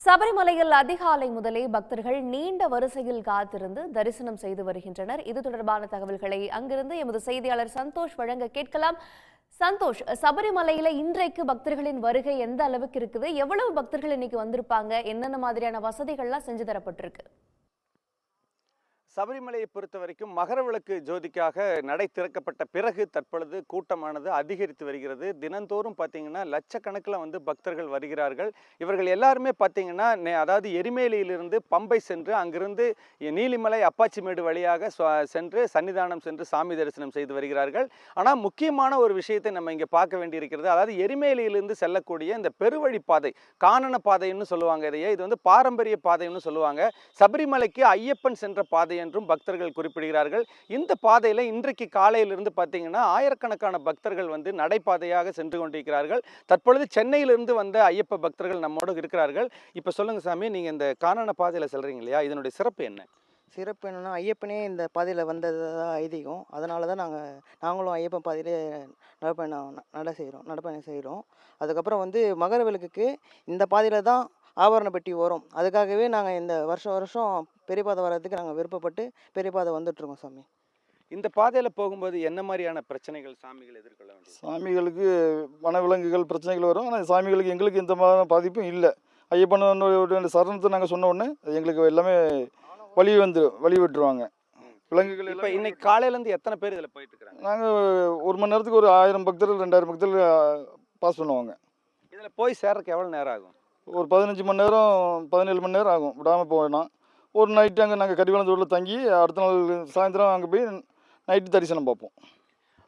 சபரிமலையில் அதிகாலை முதலே பக்தர்கள் நீண்ட வரிசையில் காத்திருந்து தரிசனம் செய்து வருகின்றனர். இது தொடர்பான தகவல்களை அங்கிருந்து எமது செய்தியாளர் சந்தோஷ் வழங்க கேட்கலாம். சந்தோஷ், சபரிமலையில இன்றைக்கு பக்தர்களின் வருகை எந்த அளவுக்கு இருக்குது? எவ்வளவு பக்தர்கள் இன்னைக்கு வந்திருப்பாங்க? என்னென்ன மாதிரியான வசதிகள்லாம் செஞ்சு தரப்பட்டிருக்கு? சபரிமலையை பொறுத்த வரைக்கும் மகரவிளக்கு ஜோதிக்காக நடை திறக்கப்பட்ட பிறகு தற்பொழுது கூட்டமானது அதிகரித்து வருகிறது. தினந்தோறும் பார்த்தீங்கன்னா லட்சக்கணக்கில் பக்தர்கள் வருகிறார்கள். இவர்கள் எல்லாருமே பார்த்தீங்கன்னா அதாவது எரிமேலியிலிருந்து பம்பை சென்று அங்கிருந்து நீலிமலை அப்பாச்சிமேடு வழியாக சென்று சன்னிதானம் சென்று சாமி தரிசனம் செய்து வருகிறார்கள். ஆனால் முக்கியமான ஒரு விஷயத்தை நம்ம இங்கே பார்க்க வேண்டியிருக்கிறது. அதாவது எரிமேலியிலிருந்து செல்லக்கூடிய இந்த பெருவழி பாதை, கானன பாதைன்னு சொல்லுவாங்க. இதையே இது பாரம்பரிய பாதைன்னு சொல்லுவாங்க. சபரிமலைக்கு ஐயப்பன் சென்ற பாதை என்றும் பக்தர்கள் குறிப்பிடுகிறார்கள். இந்த பாதையில இன்றைக்கு காலையிலிருந்து பார்த்தீங்கன்னா ஆயிரக்கணக்கான பக்தர்கள் நடைபாதையாக சென்று கொண்டிருக்கிறார்கள். தற்பொழுது சென்னையிலிருந்து வந்த ஐயப்ப பக்தர்கள் நம்மோடு இருக்கிறார்கள். இப்ப சொல்லுங்க சாமி, நீங்க இந்த கானன பாதையில செல்றீங்க இல்லையா, இதனுடைய சிறப்பு என்ன? சிறப்பு என்னென்னா, ஐயப்பனே இந்த பாதையில் வந்தது தான் ஐதீகம். அதனால தான் நாங்களும் ஐயப்பன் பாதையிலே நடைப்பயணம் செய்கிறோம். அதுக்கப்புறம் மகர விளக்குக்கு இந்த பாதையில் தான் ஆபரண பெட்டி வரும். அதுக்காகவே நாங்கள் இந்த வருஷம் பெரிய பாதை வர்றதுக்கு நாங்கள் விருப்பப்பட்டு பெரிய பாதை வந்துட்டுருக்கோம் சாமி. இந்த பாதையில் போகும்போது என்ன மாதிரியான பிரச்சனைகள் சாமிகள் எதிர்கொள்ள வேண்டியது? சாமிகளுக்கு வனவிலங்குகள் பிரச்சனைகள் வரும். ஆனால் சாமிகளுக்கு எங்களுக்கு எந்த மாதிரி பாதிப்பும் இல்லை. ஐயப்பன் சரணத்தை நாங்கள் சொன்ன உடனே எங்களுக்கு எல்லாமே வழி விட்டுருவாங்க. விலங்குகள் இப்போ இன்னைக்கு காலையிலேருந்து எத்தனை பேர் இதில் போயிட்டு இருக்கிறாங்க? நாங்கள் ஒரு மணி நேரத்துக்கு ஒரு 1000 பக்தர்கள் 2000 பக்தர்கள் பாஸ் பண்ணுவாங்க. இதில் போய் சேர்றதுக்கு எவ்வளோ நேரம் ஆகும்? ஒரு 15 மணி நேரம் 17 மணி நேரம் ஆகும். விடாமல் போவேன்னா ஒரு நைட்டு அங்கே நாங்கள் கரிவளத்தூரில் தங்கி அடுத்த நாள் சாயந்தரம் அங்கே போய் நைட்டு தரிசனம் பார்ப்போம்.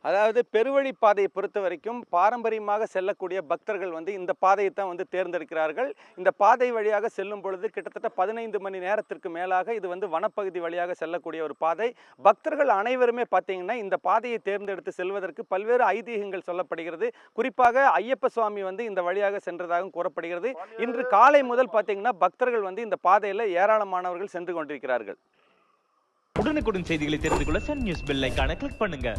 அதாவது பெருவழி பாதையை பொறுத்த வரைக்கும் பாரம்பரியமாக செல்லக்கூடிய பக்தர்கள் இந்த பாதையை தான் தேர்ந்தெடுக்கிறார்கள். இந்த பாதை வழியாக செல்லும் பொழுது கிட்டத்தட்ட 15 மணி நேரத்திற்கு மேலாக இது வனப்பகுதி வழியாக செல்லக்கூடிய ஒரு பாதை. பக்தர்கள் அனைவருமே பார்த்தீங்கன்னா இந்த பாதையை தேர்ந்தெடுத்து செல்வதற்கு பல்வேறு ஐதீகங்கள் சொல்லப்படுகிறது. குறிப்பாக ஐயப்ப சுவாமி இந்த வழியாக சென்றதாகவும் கூறப்படுகிறது. இன்று காலை முதல் பார்த்தீங்கன்னா பக்தர்கள் இந்த பாதையில் ஏராளமானவர்கள் சென்று கொண்டிருக்கிறார்கள். உடனுக்குடன் செய்திகளை தெரிந்து கொள்ள சன் நியூஸ் பெல் ஐகானை கிளிக் பண்ணுங்க.